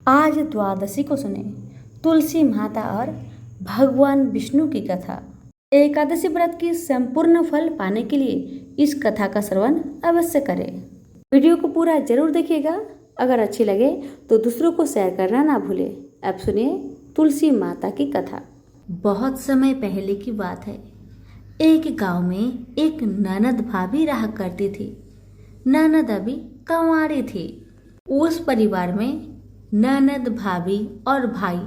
आज द्वादशी को सुने तुलसी माता और भगवान विष्णु की कथा। एकादशी व्रत की संपूर्ण फल पाने के लिए इस कथा का श्रवण अवश्य करें। वीडियो को पूरा जरूर देखिएगा। अगर अच्छी लगे तो दूसरों को शेयर करना ना भूलें। अब सुनिए तुलसी माता की कथा। बहुत समय पहले की बात है। एक गांव में एक ननद भाभी रहा करती थी। ननद अभी कंवारी थी। उस परिवार में ननद, भाभी और भाई,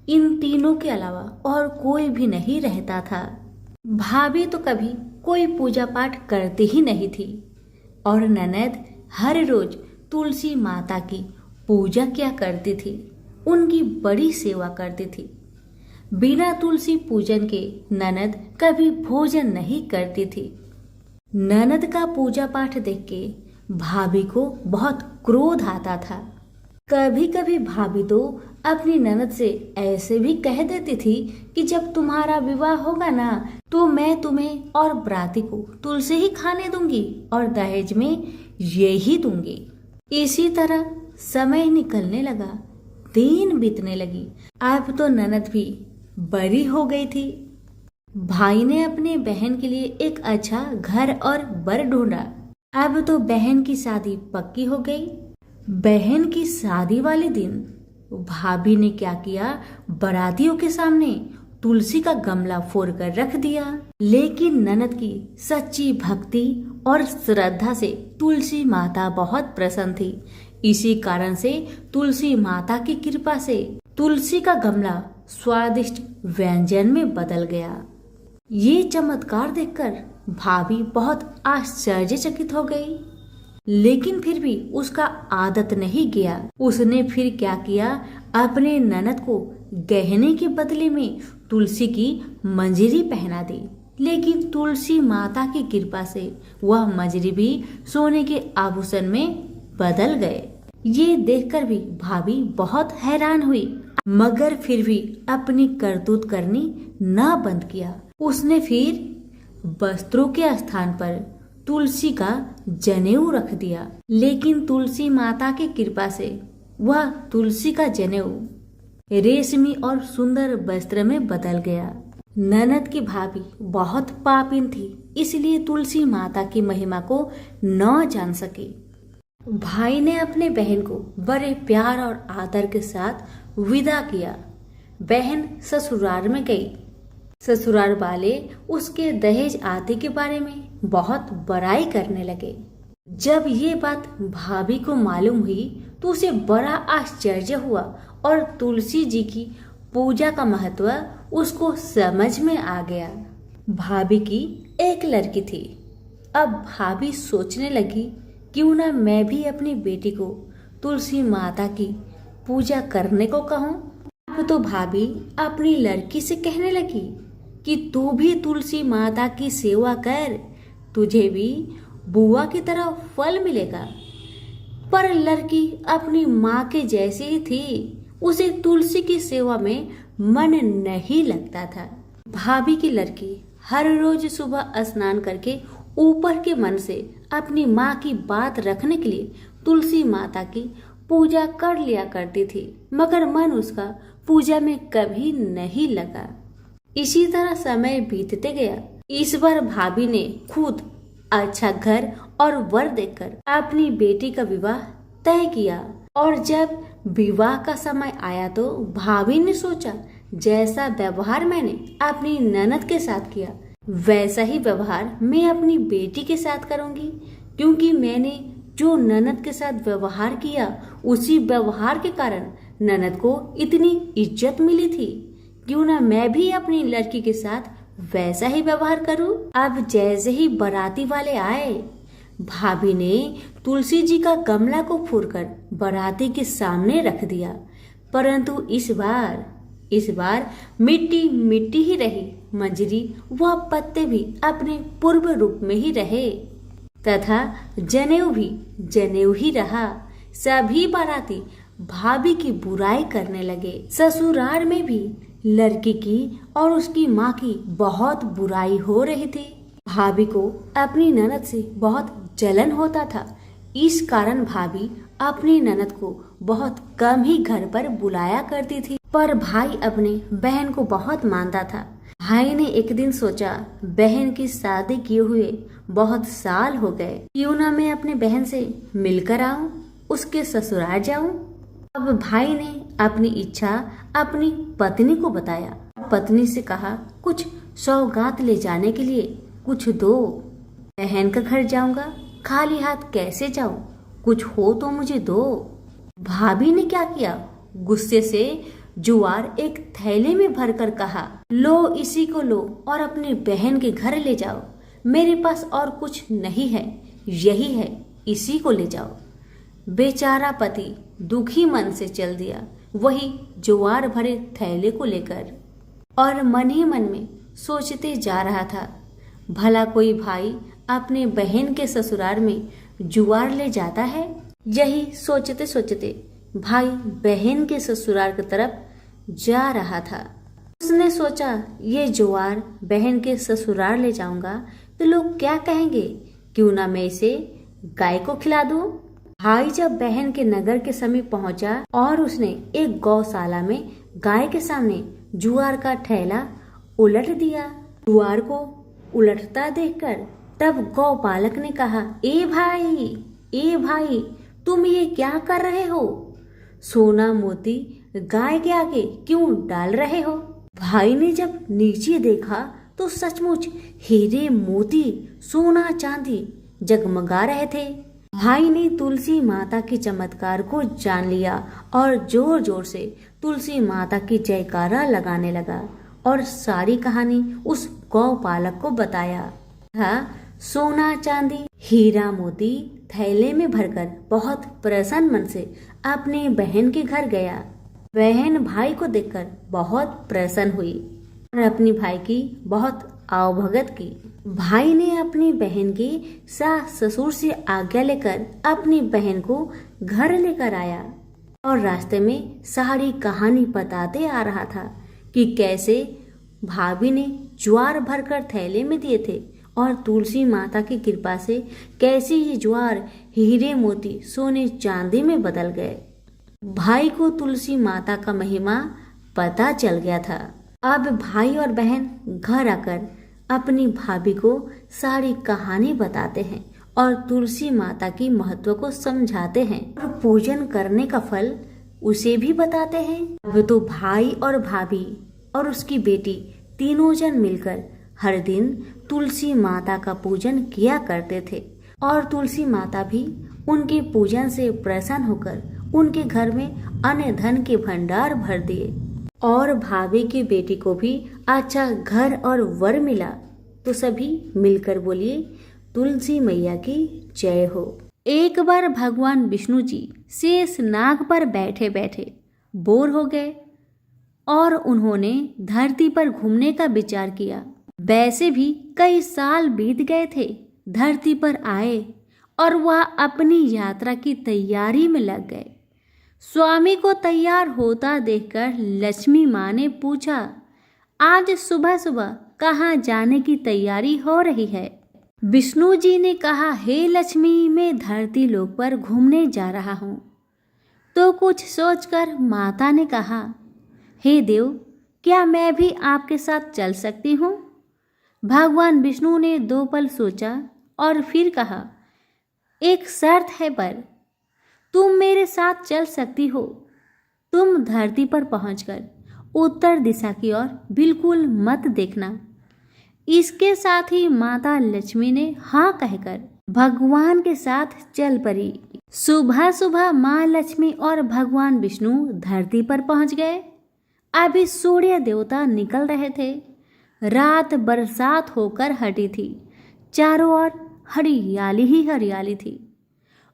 इन तीनों के अलावा और कोई भी नहीं रहता था। भाभी तो कभी कोई पूजा पाठ करती ही नहीं थी और ननद हर रोज तुलसी माता की पूजा किया करती थी, उनकी बड़ी सेवा करती थी। बिना तुलसी पूजन के ननद कभी भोजन नहीं करती थी। ननद का पूजा पाठ देख के भाभी को बहुत क्रोध आता था। कभी कभी भाभी तो अपनी ननद से ऐसे भी कह देती थी कि जब तुम्हारा विवाह होगा ना तो मैं तुम्हें और बराती को तुलसी ही खाने दूंगी और दहेज में यही दूंगी। इसी तरह समय निकलने लगा, दिन बीतने लगी। अब तो ननद भी बड़ी हो गई थी। भाई ने अपने बहन के लिए एक अच्छा घर और बर ढूंढा। अब तो बहन की शादी पक्की हो गई। बहन की शादी वाले दिन भाभी ने क्या किया, बारातियों के सामने तुलसी का गमला फोड़कर रख दिया। लेकिन ननद की सच्ची भक्ति और श्रद्धा से तुलसी माता बहुत प्रसन्न थी। इसी कारण से तुलसी माता की कृपा से तुलसी का गमला स्वादिष्ट व्यंजन में बदल गया। ये चमत्कार देखकर भाभी बहुत आश्चर्यचकित हो गई। लेकिन फिर भी उसका आदत नहीं गया। उसने फिर क्या किया, अपने ननद को गहने के बदले में तुलसी की मंजरी पहना दी। लेकिन तुलसी माता की कृपा से वह मंजरी भी सोने के आभूषण में बदल गए। ये देखकर भी भाभी बहुत हैरान हुई, मगर फिर भी अपनी करतूत करनी न बंद किया। उसने फिर वस्त्रों के स्थान पर तुलसी का जनेऊ रख दिया। लेकिन तुलसी माता की कृपा से वह तुलसी का जनेऊ रेशमी और सुंदर वस्त्र में बदल गया। ननद की भाभी बहुत पापिन थी, इसलिए तुलसी माता की महिमा को न जान सकी। भाई ने अपने बहन को बड़े प्यार और आदर के साथ विदा किया। बहन ससुराल में गई। ससुराल वाले उसके दहेज आदि के बारे में बहुत बड़ाई करने लगे। जब ये बात भाभी को मालूम हुई तो उसे बड़ा आश्चर्य हुआ और तुलसी जी की पूजा का महत्व उसको समझ में आ गया। भाभी की एक लड़की थी। अब भाभी सोचने लगी, क्यों ना मैं भी अपनी बेटी को तुलसी माता की पूजा करने को कहूँ। अब तो भाभी अपनी लड़की से कहने लगी कि तू भी तुलसी माता की सेवा कर, तुझे भी बुआ की तरह फल मिलेगा। पर लड़की अपनी माँ के जैसी ही थी, उसे तुलसी की सेवा में मन नहीं लगता था। भाभी की लड़की हर रोज सुबह स्नान करके ऊपर के मन से अपनी माँ की बात रखने के लिए तुलसी माता की पूजा कर लिया करती थी, मगर मन उसका पूजा में कभी नहीं लगा। इसी तरह समय बीतते गया। इस बार भाभी ने खुद अच्छा घर और वर देखकर अपनी बेटी का विवाह तय किया। और जब विवाह का समय आया तो भाभी ने सोचा, जैसा व्यवहार मैंने अपनी ननद के साथ किया वैसा ही व्यवहार मैं अपनी बेटी के साथ करूंगी, क्योंकि मैंने जो ननद के साथ व्यवहार किया उसी व्यवहार के कारण ननद को इतनी इज्जत मिली थी। क्यों ना मैं भी अपनी लड़की के साथ वैसा ही व्यवहार करूं। अब जैसे ही बाराती वाले आए, भाभी ने तुलसी जी का गमला को फोड़कर बाराती के सामने रख दिया। परंतु इस बार मिट्टी मिट्टी ही रही। मंजरी व पत्ते भी अपने पूर्व रूप में ही रहे तथा जनेऊ भी जनेऊ ही रहा। सभी बाराती भाभी की बुराई करने लगे। ससुराल में भी लड़की की और उसकी माँ की बहुत बुराई हो रही थी। भाभी को अपनी ननद से बहुत जलन होता था। इस कारण भाभी अपनी ननद को बहुत कम ही घर पर बुलाया करती थी, पर भाई अपने बहन को बहुत मानता था। भाई ने एक दिन सोचा, बहन की शादी किए हुए बहुत साल हो गए, क्यों ना मैं अपने बहन से मिलकर आऊं, उसके ससुराल जाऊं। अब भाई ने अपनी इच्छा अपनी पत्नी को बताया। पत्नी से कहा, कुछ सौगात ले जाने के लिए कुछ दो। बहन का घर जाऊंगा, खाली हाथ कैसे जाऊं, कुछ हो तो मुझे दो। भाभी ने क्या किया, गुस्से से ज्वार एक थैले में भरकर कहा, लो इसी को लो और अपनी बहन के घर ले जाओ। मेरे पास और कुछ नहीं है, यही है, इसी को ले जाओ। बेचारा पति दुखी मन से चल दिया, वही ज्वार भरे थैले को लेकर, और मन ही मन में सोचते जा रहा था, भला कोई भाई अपने बहन के ससुराल में ज्वार ले जाता है। यही सोचते सोचते भाई बहन के ससुराल की तरफ जा रहा था। उसने सोचा, ये ज्वार बहन के ससुराल ले जाऊंगा तो लोग क्या कहेंगे, क्यों ना मैं इसे गाय को खिला दूं। भाई जब बहन के नगर के समीप पहुंचा और उसने एक गौशाला में गाय के सामने ज्वार का थैला उलट दिया। ज्वार को उलटता देखकर तब गौपालक ने कहा, ए भाई तुम ये क्या कर रहे हो, सोना मोती गाय के आगे क्यों डाल रहे हो। भाई ने जब नीचे देखा तो सचमुच हीरे मोती सोना चांदी जगमगा रहे थे। भाई ने तुलसी माता के चमत्कार को जान लिया और जोर जोर से तुलसी माता की जयकारा लगाने लगा और सारी कहानी उस गौपालक को बताया। सोना चांदी हीरा मोती थैले में भरकर बहुत प्रसन्न मन से अपने बहन के घर गया। बहन भाई को देखकर बहुत प्रसन्न हुई और अपनी भाई की बहुत आवभगत की। भाई ने अपनी बहन के सास ससुर से आज्ञा लेकर अपनी बहन को घर लेकर आया और रास्ते में सारी कहानी बताते आ रहा था कि कैसे भाभी ने ज्वार भरकर थैले में दिए थे और तुलसी माता की कृपा से कैसे ये ज्वार हीरे मोती सोने चांदी में बदल गए। भाई को तुलसी माता का महिमा पता चल गया था। अब भाई और बहन घर आकर अपनी भाभी को सारी कहानी बताते हैं और तुलसी माता की महत्व को समझाते हैं और पूजन करने का फल उसे भी बताते हैं। अब तो भाई और भाभी और उसकी बेटी तीनों जन मिलकर हर दिन तुलसी माता का पूजन किया करते थे और तुलसी माता भी उनके पूजन से प्रसन्न होकर उनके घर में अन्न धन के भंडार भर दिए और भाभी की बेटी को भी अच्छा घर और वर मिला। तो सभी मिलकर बोलिए, तुलसी मैया की जय हो। एक बार भगवान विष्णु जी शेष नाग पर बैठे बैठे बोर हो गए और उन्होंने धरती पर घूमने का विचार किया। वैसे भी कई साल बीत गए थे, धरती पर आए और वह अपनी यात्रा की तैयारी में लग गए। स्वामी को तैयार होता देखकर लक्ष्मी माँ ने पूछा, आज सुबह सुबह कहाँ जाने की तैयारी हो रही है। विष्णु जी ने कहा, हे लक्ष्मी, मैं धरती लोक पर घूमने जा रहा हूँ। तो कुछ सोचकर माता ने कहा, हे देव, क्या मैं भी आपके साथ चल सकती हूँ। भगवान विष्णु ने 2 पल सोचा और फिर कहा, एक शर्त है, पर तुम मेरे साथ चल सकती हो। तुम धरती पर पहुंचकर उत्तर दिशा की ओर बिल्कुल मत देखना। इसके साथ ही माता लक्ष्मी ने हाँ कहकर भगवान के साथ चल पड़ी। सुबह सुबह माँ लक्ष्मी और भगवान विष्णु धरती पर पहुंच गए। अभी सूर्य देवता निकल रहे थे। रात बरसात होकर हटी थी, चारों ओर हरियाली ही हरियाली थी।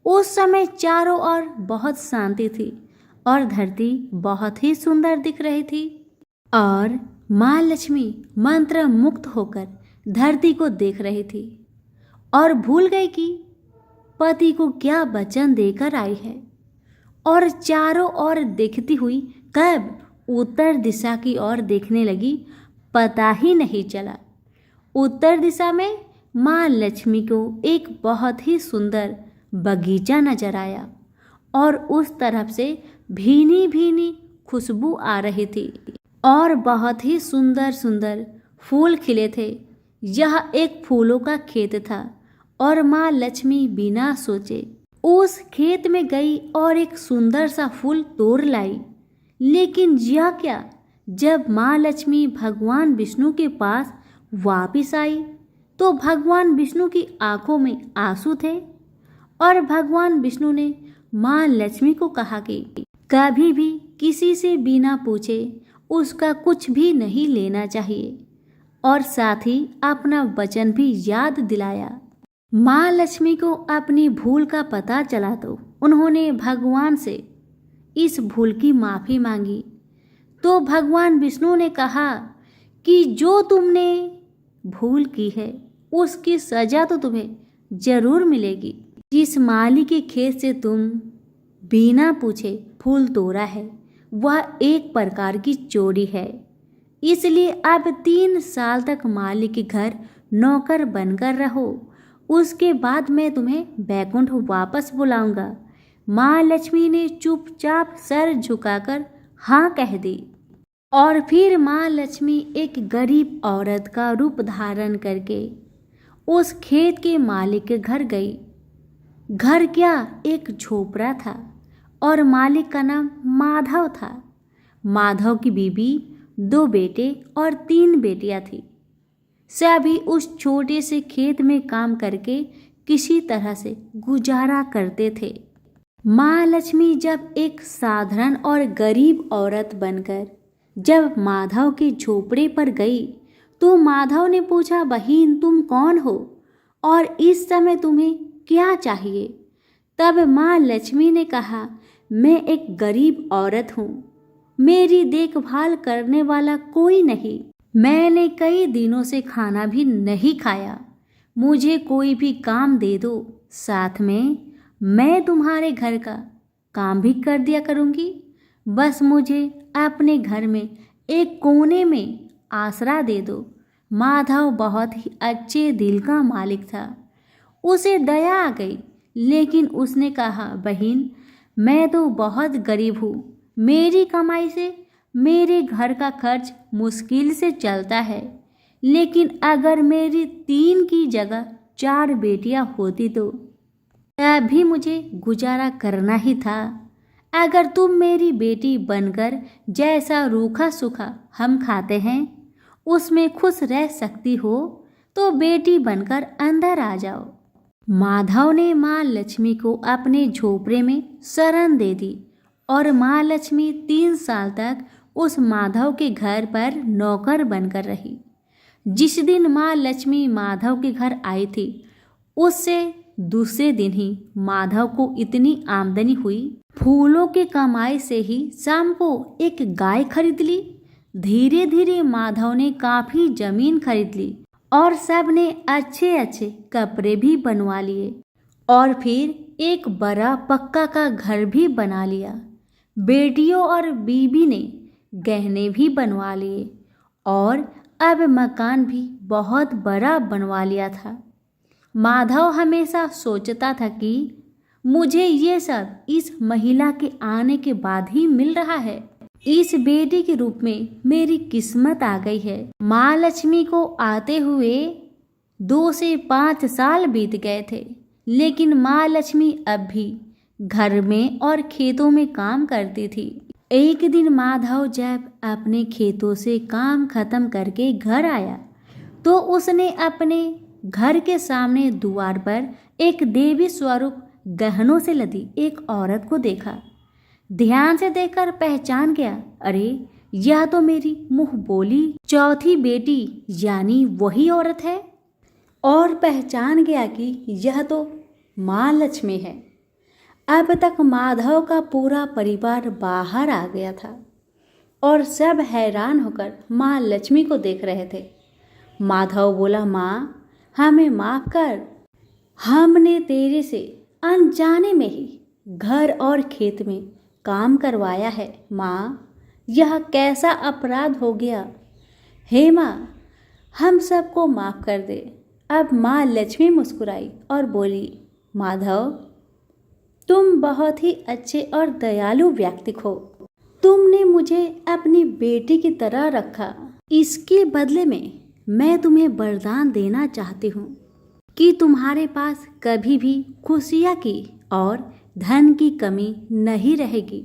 उस समय चारों ओर बहुत शांति थी और धरती बहुत ही सुंदर दिख रही थी और माँ लक्ष्मी मंत्र मुक्त होकर धरती को देख रही थी और भूल गई कि पति को क्या वचन देकर आई है और चारों ओर देखती हुई कब उत्तर दिशा की ओर देखने लगी, पता ही नहीं चला। उत्तर दिशा में माँ लक्ष्मी को एक बहुत ही सुंदर बगीचा नजर आया और उस तरफ से भीनी भीनी खुशबू आ रही थी और बहुत ही सुंदर सुंदर फूल खिले थे। यह एक फूलों का खेत था और माँ लक्ष्मी बिना सोचे उस खेत में गई और एक सुंदर सा फूल तोड़ लाई। लेकिन यह क्या, जब माँ लक्ष्मी भगवान विष्णु के पास वापिस आई तो भगवान विष्णु की आंखों में आंसू थे और भगवान विष्णु ने माँ लक्ष्मी को कहा कि कभी भी किसी से बिना पूछे उसका कुछ भी नहीं लेना चाहिए और साथ ही अपना वचन भी याद दिलाया। माँ लक्ष्मी को अपनी भूल का पता चला तो उन्होंने भगवान से इस भूल की माफ़ी मांगी। तो भगवान विष्णु ने कहा कि जो तुमने भूल की है उसकी सजा तो तुम्हें जरूर मिलेगी। जिस माली के खेत से तुम बिना पूछे फूल तोड़ा है वह एक प्रकार की चोरी है, इसलिए अब 3 साल तक माली के घर नौकर बनकर रहो। उसके बाद मैं तुम्हें बैकुंठ वापस बुलाऊंगा। माँ लक्ष्मी ने चुपचाप सर झुकाकर हाँ कह दी और फिर माँ लक्ष्मी एक गरीब औरत का रूप धारण करके उस खेत के मालिक के घर गई। घर क्या, एक झोपड़ा था और मालिक का नाम माधव था। माधव की बीवी 2 बेटे और 3 बेटियां थी। सभी उस छोटे से खेत में काम करके किसी तरह से गुजारा करते थे। माँ लक्ष्मी जब एक साधारण और गरीब औरत बनकर जब माधव के झोपड़े पर गई तो माधव ने पूछा, बहन तुम कौन हो और इस समय तुम्हें क्या चाहिए? तब माँ लक्ष्मी ने कहा, मैं एक गरीब औरत हूँ, मेरी देखभाल करने वाला कोई नहीं, मैंने कई दिनों से खाना भी नहीं खाया, मुझे कोई भी काम दे दो, साथ में मैं तुम्हारे घर का काम भी कर दिया करूँगी। बस मुझे अपने घर में एक कोने में आसरा दे दो। माधव बहुत ही अच्छे दिल का मालिक था, उसे दया आ गई, लेकिन उसने कहा, बहन मैं तो बहुत गरीब हूँ, मेरी कमाई से मेरे घर का खर्च मुश्किल से चलता है, लेकिन अगर मेरी 3 की जगह 4 बेटियां होती तो तभी मुझे गुजारा करना ही था। अगर तुम मेरी बेटी बनकर जैसा रूखा सूखा हम खाते हैं उसमें खुश रह सकती हो तो बेटी बनकर अंदर आ जाओ। माधव ने माँ लक्ष्मी को अपने झोपड़े में शरण दे दी और माँ लक्ष्मी 3 साल तक उस माधव के घर पर नौकर बनकर रही। जिस दिन माँ लक्ष्मी माधव के घर आई थी उससे दूसरे दिन ही माधव को इतनी आमदनी हुई, फूलों की कमाई से ही शाम को एक गाय खरीद ली। धीरे धीरे माधव ने काफी जमीन खरीद ली और सब ने अच्छे अच्छे कपड़े भी बनवा लिए और फिर एक बड़ा पक्का का घर भी बना लिया। बेटियों और बीबी ने गहने भी बनवा लिए और अब मकान भी बहुत बड़ा बनवा लिया था। माधव हमेशा सोचता था कि मुझे ये सब इस महिला के आने के बाद ही मिल रहा है, इस बेटी के रूप में मेरी किस्मत आ गई है। माँ लक्ष्मी को आते हुए 2 से 5 साल बीत गए थे, लेकिन माँ लक्ष्मी अब भी घर में और खेतों में काम करती थी। एक दिन माधव जब अपने खेतों से काम खत्म करके घर आया तो उसने अपने घर के सामने द्वार पर एक देवी स्वरूप गहनों से लदी एक औरत को देखा। ध्यान से देखकर पहचान गया, अरे यह तो मेरी मुंह बोली चौथी बेटी यानी वही औरत है, और पहचान गया कि यह तो माँ लक्ष्मी है। अब तक माधव का पूरा परिवार बाहर आ गया था और सब हैरान होकर माँ लक्ष्मी को देख रहे थे। माधव बोला, माँ हमें माफ कर, हमने तेरे से अनजाने में ही घर और खेत में काम करवाया है। माँ यह कैसा अपराध हो गया, हे माँ हम सबको माफ कर दे। अब माँ लक्ष्मी मुस्कुराई और बोली, माधव तुम बहुत ही अच्छे और दयालु व्यक्ति हो। तुमने मुझे अपनी बेटी की तरह रखा। इसके बदले में मैं तुम्हें वरदान देना चाहती हूँ कि तुम्हारे पास कभी भी खुशियाँ की और धन की कमी नहीं रहेगी।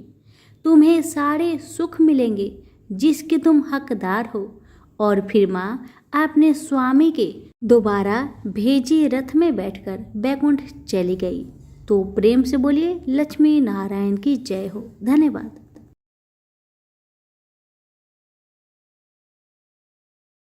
तुम्हें सारे सुख मिलेंगे जिसके तुम हकदार हो। और फिर माँ अपने स्वामी के दोबारा भेजे रथ में बैठकर बैकुंठ चली गई। तो प्रेम से बोलिए लक्ष्मी नारायण की जय हो। धन्यवाद।